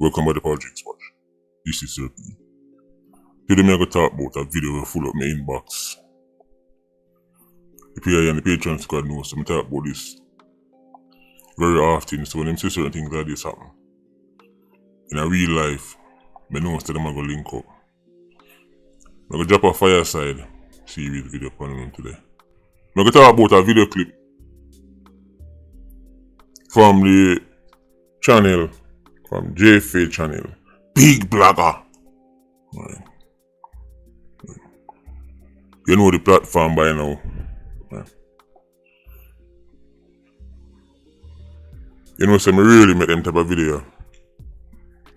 Welcome by the Politricks watch. This is Sir P. Today I'm going to talk about a video that full up my inbox. The PI and the Patreon squad knows, so I talk about this very often. So when I see certain things like this happen in a real life, I know instead I'm going to link up. I'm going to drop a fireside series video upon them today. I'm going to talk about a video clip from the channel, from JFA channel, Big Blogger. Right. You know the platform by now. Right. You know, so I really make them type of video.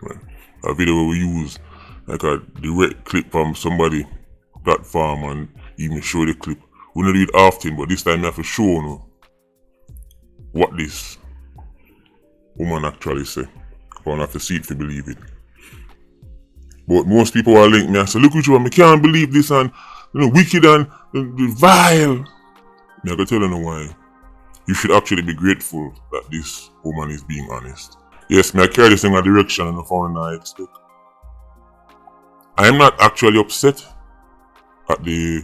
Right. A video where we use like a direct clip from somebody platform and even show the clip. We don't do it often, but this time I have to show you what this woman actually say. I don't have to see it to believe it. But most people are link me and say, look what you want, I can't believe this and wicked and vile. I can tell you why. You should actually be grateful that this woman is being honest. Yes, I carry this in a direction and I found I expect. I am not actually upset at the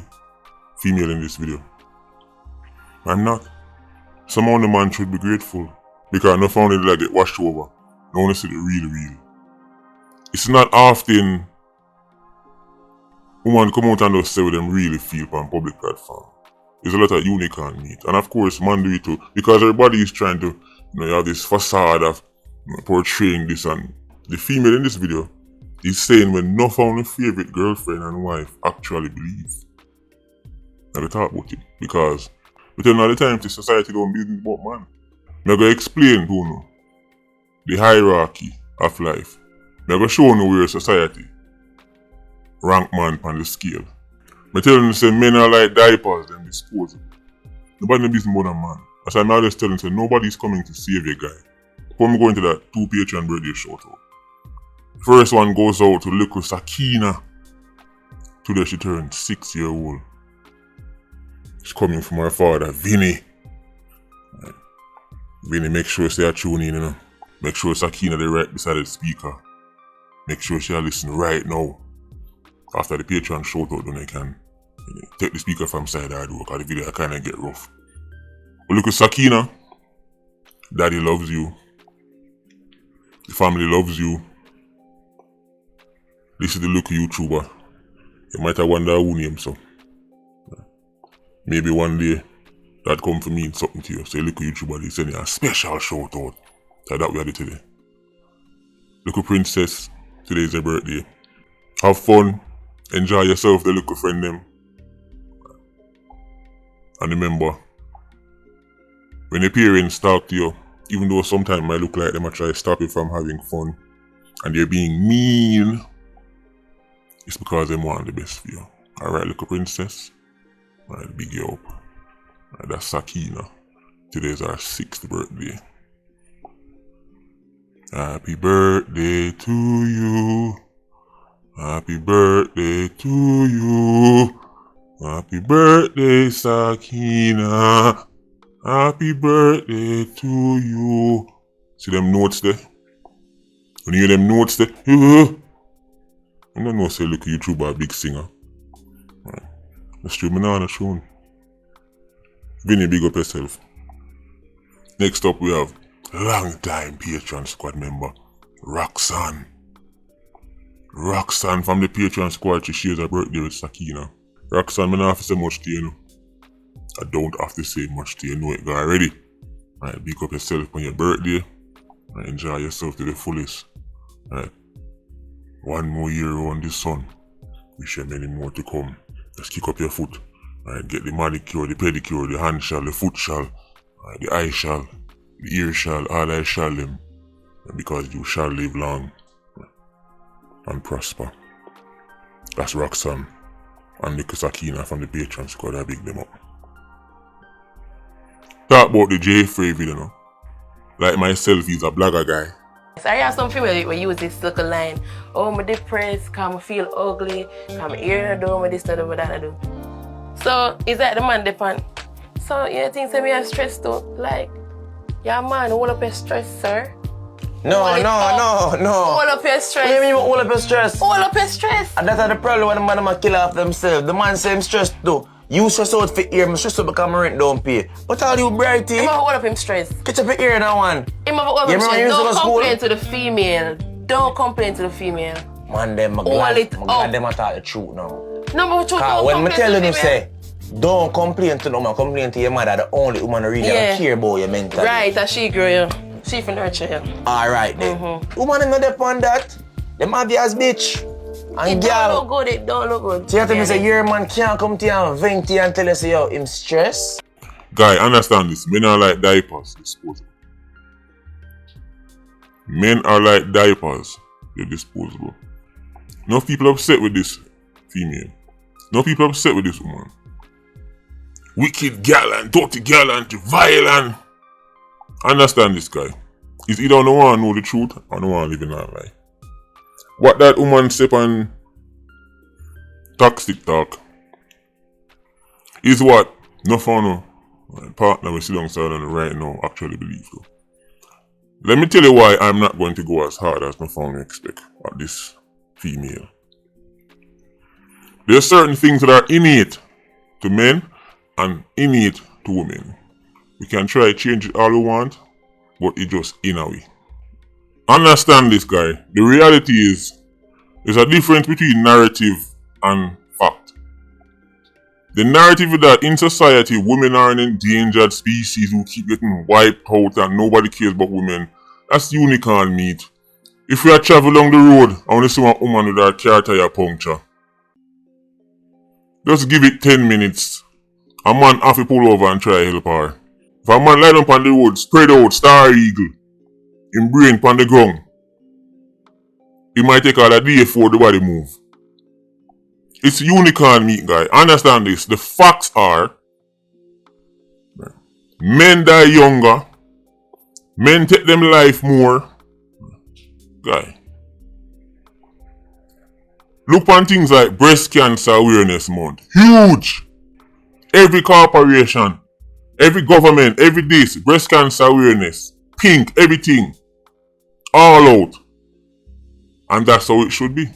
female in this video. I'm not. Somehow the man should be grateful because I found it like get washed over. I want to see the real. It's not often women come out and just say what them really feel on public platform. There's a lot of unicorn meat. And of course, man do it too. Because everybody is trying to have this facade of portraying this. And the female in this video is saying when no found a favorite girlfriend and wife actually believe. Now they talk about it. Because we tell all the time the society don't business about man. I'm going to explain to you the hierarchy of life. I'm going to show you where society rank man on the scale. I tell you say men are like diapers, them disposable. Nobody knows more than man. As I'm always telling you, nobody's coming to save a guy. Before we go into that 2 Patreon birthday shoutout. First one goes out to little Sakina. Today she turned 6-year-old. She's coming from her father, Vinny. Vinny, make sure she tune in, Make sure Sakina they right beside the speaker. Make sure she listen right now. After the Patreon shoutout, then I can take the speaker from side I do because the video kind of get rough. But look at Sakina. Daddy loves you. The family loves you. This is the local YouTuber. You might have wonder who name so. Maybe one day that come for me something to you. Say local YouTuber, they send you a special shoutout. So that we had it today. Little princess, today is her birthday. Have fun, enjoy yourself, the little friend them. And remember, when your parents talk to you, even though sometimes it might look like them try to stop you from having fun and they're being mean, it's because they want the best for you. Alright, little princess. Alright, big you up. Alright, that's Sakina. Today's our 6th birthday. Happy birthday to you. Happy birthday to you. Happy birthday, Sakina. Happy birthday to you. See them notes there? When you hear them notes there? I don't know say look YouTuber a big singer. Right. That's true, I'm shown. Vinny, big up yourself. Next up we have long time Patreon squad member, Roxanne. Roxanne from the Patreon squad, she shares her birthday with Sakina. Roxanne, I don't have to say much to you, I don't have to say much to you, know it already. Right, big up yourself on your birthday. Right, enjoy yourself to the fullest. Right. 1 more year on the sun. Wish you many more to come. Just kick up your foot. Right, get the manicure, the pedicure, the hand shall, the foot shall, right, the eye shall, the ear shall, all I shall them. Because you shall live long and prosper. That's Roxanne and the Sakina from the Patreon squad. I big them up. Talk about the JFA video, Like myself, he's a blogger guy. So I have some people who use this little line. Oh, I'm depressed, I feel ugly, I'm here to do, I'm this, that, I do. So, is that the man depend? So, you think that me are stressed too? Like, yeah man, hold up your stress, sir. No. All up your stress. What do you mean all up your stress? All up your stress. And that's the problem when the man might kill off themselves. The man say him stressed too. You stress out for ear, I'm stressed out because my rent don't pay. But all you brighty. Him have all up him stress. Catch up your ear now, one. Him have all up him stress. Don't complain to the female. Don't complain to the female. Man, them glad them talk the truth now. No, but truth, don't when me complain telling to you the say, don't complain to no man, complain to your mother, the only woman who really care about your mentally. Right, that she grow you. She for nurture you. Alright then. Woman is not depend on that. Them obvious bitch. And It girl. don't look good, it don't look good. So you have to say your man can't come to you and vent to you and tell you say yo, him stress. Guy, understand this. Men are like diapers, disposable. Men are like diapers, they're disposable. No people upset with this female. No people upset with this woman. Wicked gal and dirty gal and violent. Understand this guy. It's either no one know the truth or no one living that lie. What that woman said on toxic talk is what no fun my partner we sit alongside on right now actually believe though. Let me tell you why I'm not going to go as hard as no fun expect at this female. There are certain things that are innate to men and innate to women. We can try to change it all we want, but it just in a way. Understand this guy. The reality is, there's a difference between narrative and fact. The narrative is that in society, women are an endangered species who keep getting wiped out and nobody cares about women. That's unicorn meat. If we are traveling along the road, I want to see a woman with her car tire puncture. Just give it 10 minutes. A man have to pull over and try to help her. If a man lie down on the road, spread out, star eagle, in brain on the ground, it might take all a day before the body move. It's unicorn meat, guy. Understand this. The facts are, men die younger, men take them life more. Guy. Look on things like Breast Cancer Awareness Month. Huge! Every corporation, every government, every this, breast cancer awareness, pink, everything, all out. And that's how it should be.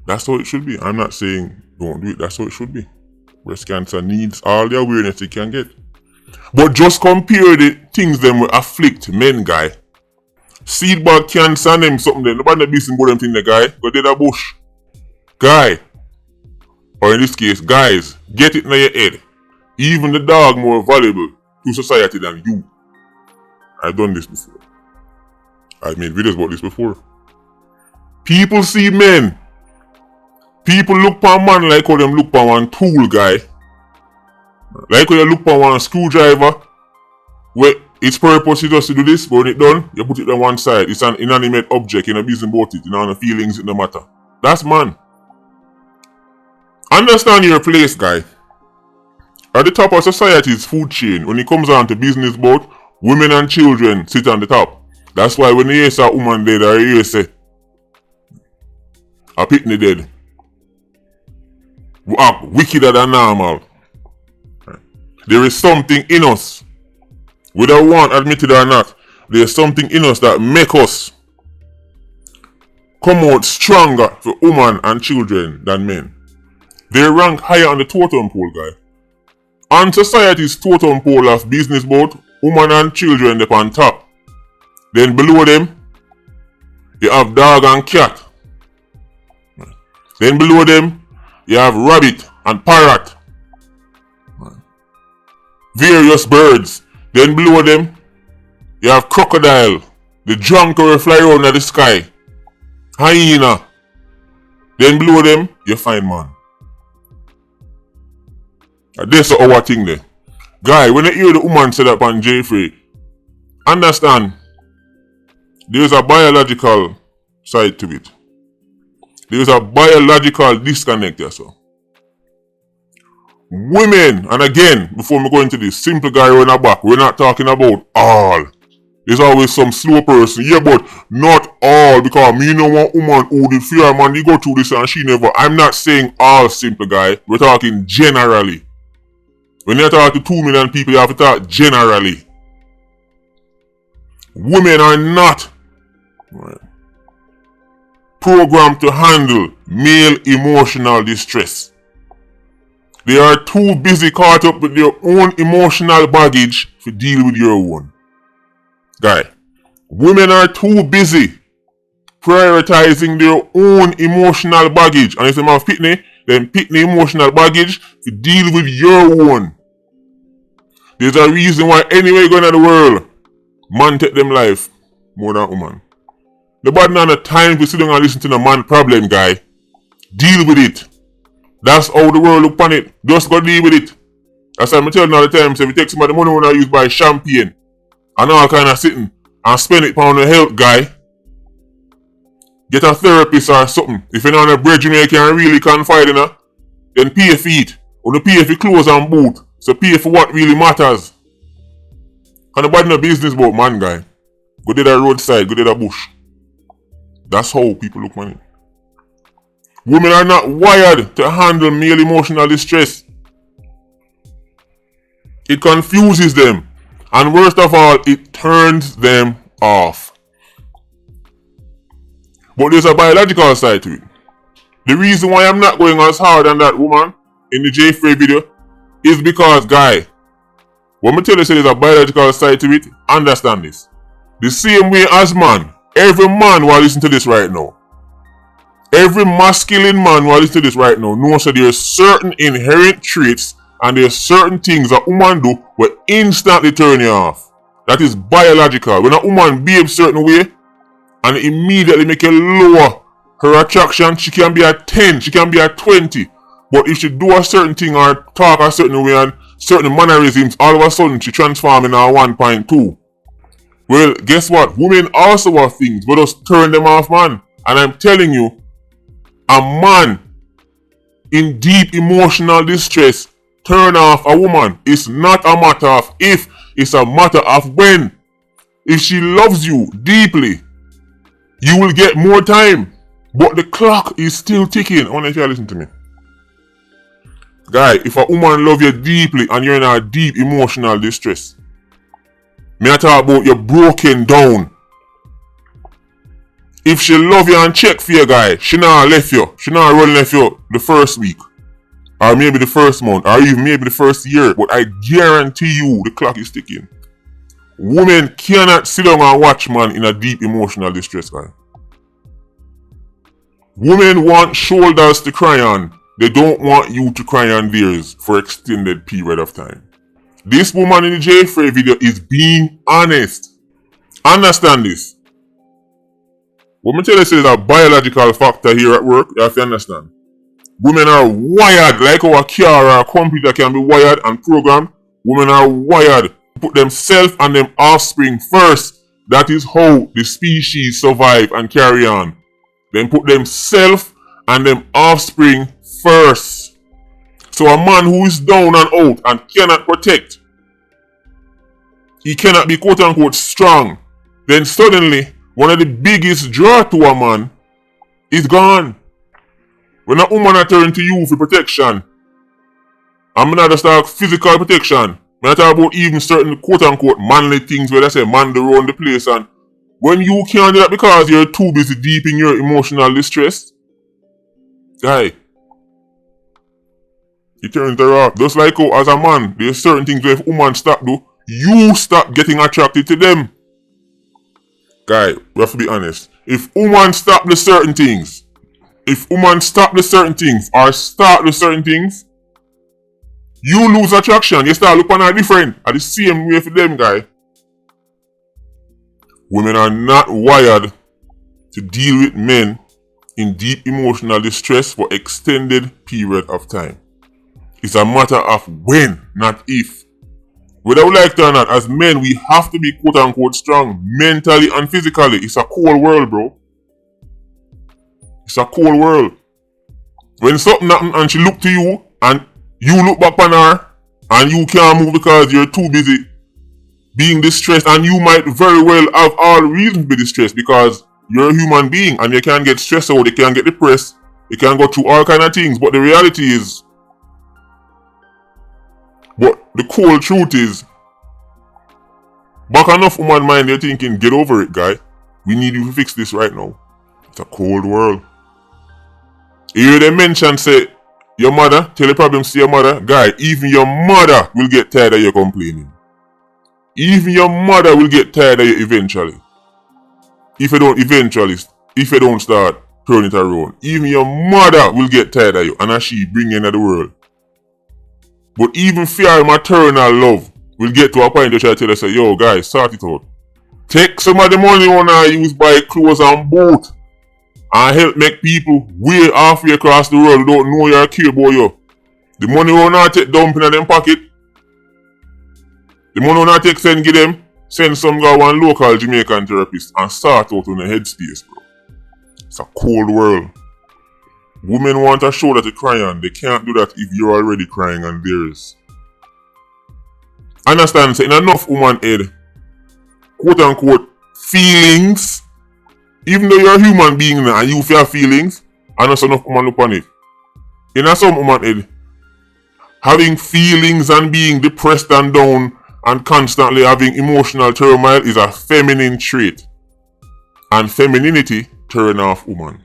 That's how it should be. I'm not saying don't do it, that's how it should be. Breast cancer needs all the awareness it can get. But just compare the things them will afflict men, guy. Seed bag cancer and them something there. Nobody business about them thing the guy. Go to the bush. Guy. Or in this case, guys, get it in your head. Even the dog more valuable to society than you. I've done this before. I've made videos about this before. People see men. People look for a man like how them look for one tool guy. Like how you look for one screwdriver. Where its purpose is just to do this, but when it's done, you put it on one side. It's an inanimate object, you know, business about it, you know, no feelings, it no matter. That's man. Understand your place, guy. At the top of society's food chain, when it comes down to business boat, women and children sit on the top. That's why when you hear a woman dead, or you hear say, a pitney dead, we act wickeder than normal. There is something in us, whether we want admit it or not, there is something in us that make us come out stronger for women and children than men. They rank higher on the totem pole, guy. On society's totem pole of business boat, women and children they're on top. Then below them, you have dog and cat. Then below them, you have rabbit and parrot. Various birds. Then below them, you have crocodile. The junker will fly around at the sky. Hyena. Then below them, you find man. This is our thing there. Guy, when you hear the woman say that on Jeffrey, understand, there's a biological side to it. There's a biological disconnect there, so. Women, and again, before we go into this, simple guy on our back, we're not talking about all. There's always some slow person, yeah, but not all, because me know one woman who did fear man, you go through this and she never. I'm not saying all simple guy, we're talking generally. When you talk to 2 million people, you have to talk generally. Women are not programmed to handle male emotional distress. They are too busy caught up with their own emotional baggage to deal with your own. Guy, women are too busy prioritizing their own emotional baggage. And if they have pitney, then pitney emotional baggage to deal with your own. There's a reason why anywhere you go in the world, man take them life more than woman. Nobody not have time to sit down and listen to the man problem, guy. Deal with it. That's how the world look on it. Just go deal with it. That's why I'm telling you all the time, so if you take some of the money when I use buy champagne and all kind of sitting and spend it on the health, guy, get a therapist or something. If you're not on a bread Jamaica and really confide in her, then pay for it. Or pay for clothes and boot. So pay for what really matters. And nobody no business about man, guy. Go to the roadside, go to the bush. That's how people look on it. Women are not wired to handle male emotional distress. It confuses them. And worst of all, it turns them off. But there's a biological side to it. The reason why I'm not going as hard on that woman in the J Frey video is because, guy, when I tell you there's a biological side to it, understand this. The same way as man, every man will listen to this right now. Every masculine man will listen to this right now knows that there's certain inherent traits and there's certain things that woman do will instantly turn you off. That is biological. When a woman behaves a certain way and immediately make you lower her attraction, she can be at 10, she can be at 20. But if she do a certain thing or talk a certain way and certain mannerisms, all of a sudden she transform in a 1.2. Well, guess what? Women also have things, but just turn them off, man. And I'm telling you, a man in deep emotional distress turn off a woman. It's not a matter of if, it's a matter of when. If she loves you deeply, you will get more time. But the clock is still ticking. I wonder if you listen to me. Guy, if a woman love you deeply and you're in a deep emotional distress, me I talk about you broken down. If she love you and check for you, guy, she not left you. She not run left you the first week. Or maybe the first month. Or even maybe the first year. But I guarantee you the clock is ticking. Women cannot sit down and watch man in a deep emotional distress, guy. Women want shoulders to cry on. They don't want you to cry on theirs for extended period of time. This woman in the J Frey video is being honest. Understand this. What me tell you is a biological factor here at work. You have to understand. Women are wired like how a car or a computer can be wired and programmed. Women are wired to put themselves and them offspring first. That is how the species survive and carry on. Then put themselves and them offspring first. So a man who is down and out and cannot protect, he cannot be quote unquote strong, then suddenly one of the biggest draw to a man is gone. When a woman turn to you for protection, I'm not just talk physical protection, I'm talk about even certain quote unquote manly things where they say man to run the place, and when you can't do that because you're too busy deep in your emotional distress, guy, you turn her off. Just like how as a man, there's certain things where if woman stop do, you stop getting attracted to them. Guy, we have to be honest. If woman stop the certain things, or start the certain things, you lose attraction. You start looking at different. At the same way for them, guy. Women are not wired to deal with men in deep emotional distress for extended period of time. It's a matter of when, not if. Whether we like it or not, as men, we have to be quote unquote strong mentally and physically. It's a cold world, bro. It's a cold world. When something happens and she look to you and you look back on her and you can't move because you're too busy being distressed, and you might very well have all reason to be distressed because you're a human being and you can get stressed out, you can get depressed, you can go through all kind of things. But the reality is, the cold truth is, Back enough woman mind, they're thinking, get over it, guy. We need you to fix this right now. It's a cold world. You hear them mention, say, your mother, tell the problems to your mother. Guy, even your mother will get tired of you complaining. Even your mother will get tired of you eventually. If you don't start turning it around. Even your mother will get tired of you. And as she bring you into the world. But even fear maternal love will get to a point where she tell you, say, yo guys, sort it out. Take some of the money you wanna use buy clothes and boat. And help make people way halfway across the world who don't know you or care about you. The money will not take dump in them pocket. The money will not take send give them. Send some guy one local Jamaican therapist and start out on the headspace, bro. It's a cold world. Women want a shoulder to cry on. They can't do that if you're already crying on theirs. Understand, so in enough woman head, quote unquote, feelings. Even though you're a human being now and you feel feelings, and also enough woman look on it. In some woman head, having feelings and being depressed and down and constantly having emotional turmoil is a feminine trait. And femininity turn off woman.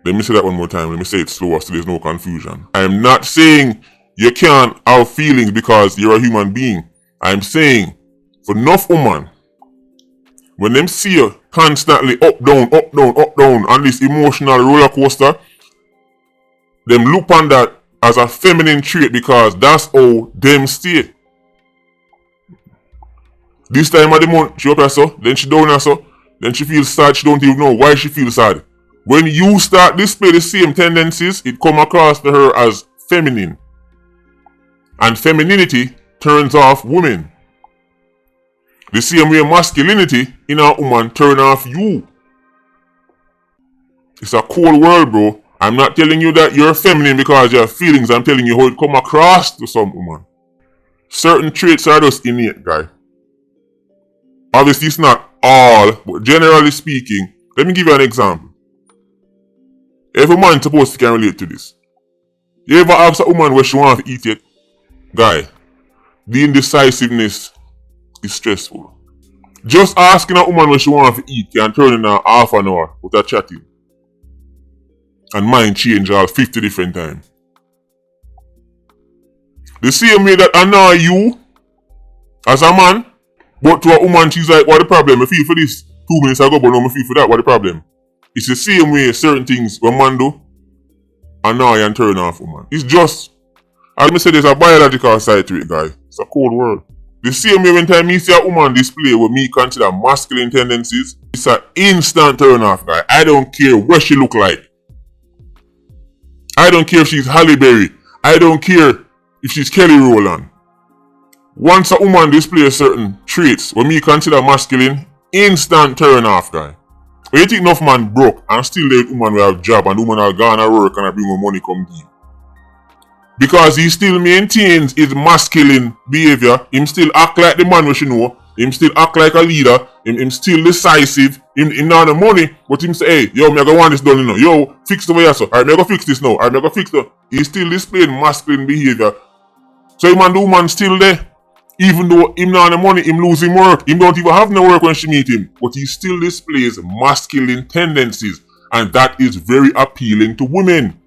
Let me say that one more time. Let me say it slower so there's no confusion. I am not saying you can't have feelings because you're a human being. I'm saying for enough woman, when them see you constantly up, down, on this emotional roller coaster, them look on that as a feminine trait because that's how them stay. This time of the month, she up here so, then she down here so, then she feels sad, she don't even know why she feels sad. When you start display the same tendencies, it come across to her as feminine. And femininity turns off women. The same way masculinity in a woman turn off you. It's a cold world, bro. I'm not telling you that you're feminine because you have feelings. I'm telling you how it come across to some woman. Certain traits are just innate, guy. Obviously, it's not all, but generally speaking, let me give you an example. Every man supposed to can relate to this. You ever ask a woman where she want to eat it? Guy, the indecisiveness is stressful. Just asking a woman where she want to eat can turn in a half an hour with her chatting. And mind change all 50 different times. The same way that annoy you as a man, but to a woman she's like, what the problem? I feel for this 2 minutes ago, but now I feel for that, what the problem? It's the same way certain things when man do annoy and turn off woman. It's just, as I said, there's a biological side to it, guys. It's a cold world. The same way when time me see a woman display what me consider masculine tendencies, it's an instant turn off, guy. I don't care what she look like. I don't care if she's Halle Berry. I don't care if she's Kelly Rowland. Once a woman displays certain traits what me consider masculine, instant turn off, guy. When you think enough man broke and still the woman will have job and the woman will go to work and bring more money come give. Because he still maintains his masculine behavior, him still act like the man which you know, him still act like a leader, him still decisive, him not the money, but him say, hey, yo, me go want this done now. Yo, fix the way so. Alright, me go fix this now. Alright, me go fix the. He still displaying masculine behavior. So him and the woman still there. Even though him not the money, him losing work. Him don't even have no work when she meet him. But he still displays masculine tendencies. And that is very appealing to women.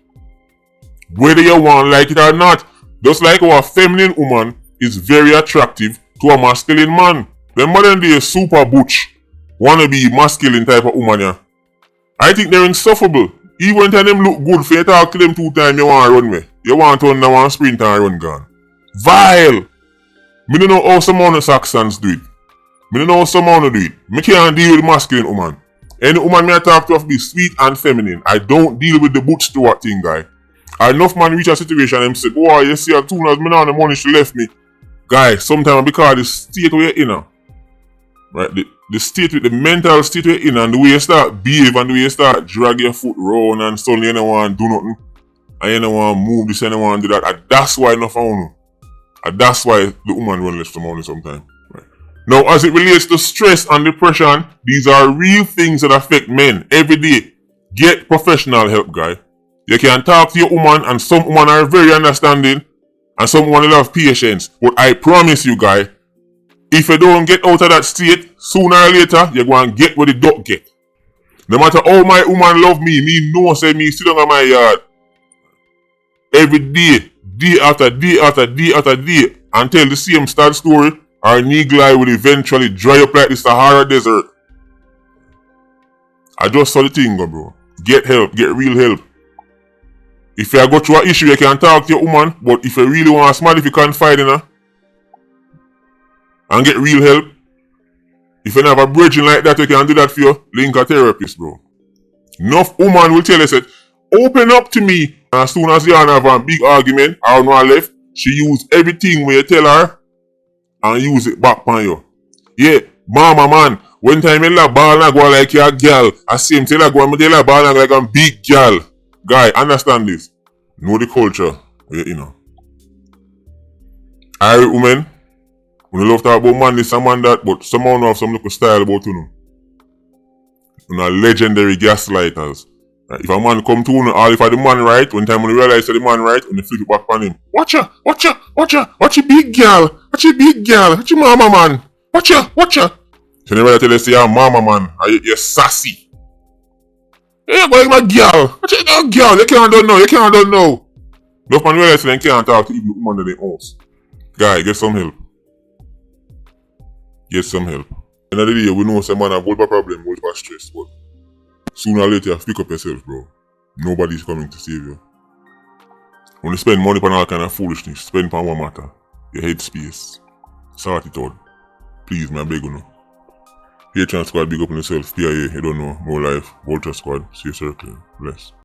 Whether you want like it or not. Just like our feminine woman is very attractive to a masculine man. The modern day super butch, wanna be masculine type of woman, yeah. I think they're insufferable. Even when them look good, for you talk to them 2 times, you want to run me. You want to run now and sprint and run gone. Vile! Me don't know how some of the Saxons do it. Me don't know how some of them do it. Me can't deal with masculine woman. Any woman me I talk to have to be sweet and feminine. I don't deal with the butch Stewart thing, guy. Enough man reach a situation and say, boy, you see, as soon as me not the money she left me. Guy, sometimes because the state where you're in, right? The state with the mental state where you're in and the way you start behave and the way you start drag your foot round and suddenly you don't want to do nothing. And you don't want to move this and you don't want to do that. And that's why enough I and that's why the woman run left some money sometimes. Right? Now, as it relates to stress and depression, these are real things that affect men every day. Get professional help, guy. You can talk to your woman and some women are very understanding and some women will have patience. But I promise you, guy, If you don't get out of that state, sooner or later, you're going to get what the duck get. No matter how my woman love me know say me sit down on my yard. Every day, day after day after day after day, until the same sad story, our eagle eye will eventually dry up like the Sahara Desert. I just saw the thing, bro. Get help, get real help. If you go through an issue, you can talk to your woman, but if you really want to smart, if you can't find her and get real help, if you have a bridging like that, you can do that for you, link a therapist, bro. Enough woman will tell you, said, open up to me. And as soon as you have a big argument, or no left, she use everything when you tell her and use it back on you. Yeah, mama man, one time you la ball and go like you're a girl, I same tell her go and tell her ball and like a big girl. Guy, understand this. Know the culture, you know. Irish women, we love to talk about man this and man that, but somehow have some little style about you. You know, legendary gaslighters. If a man come to you, or if the man right, one time when you realize that the man right, when you flip it back on him. Watch ya, watch ya, watch ya, watch your big girl, watch your big girl, watch your mama man, watch ya, watch ya. So you never tell you say you're mama man, or you're sassy. Yeah, but my girl, watch your girl, you can't do now, you can't do now. Enough man realize they can't talk to even the woman in their house. Guy, get some help. Get some help. In the day, we know some man have whole problem, whole stress, but sooner or later, pick up yourself, bro. Nobody's coming to save you. When you spend money on all kind of foolishness, spend on one matter. Your head space. Sort it out. Please, man, I beg you know. Patreon squad, big up on yourself. PIA, you don't know. More life. Vulture squad. See you circle. Bless.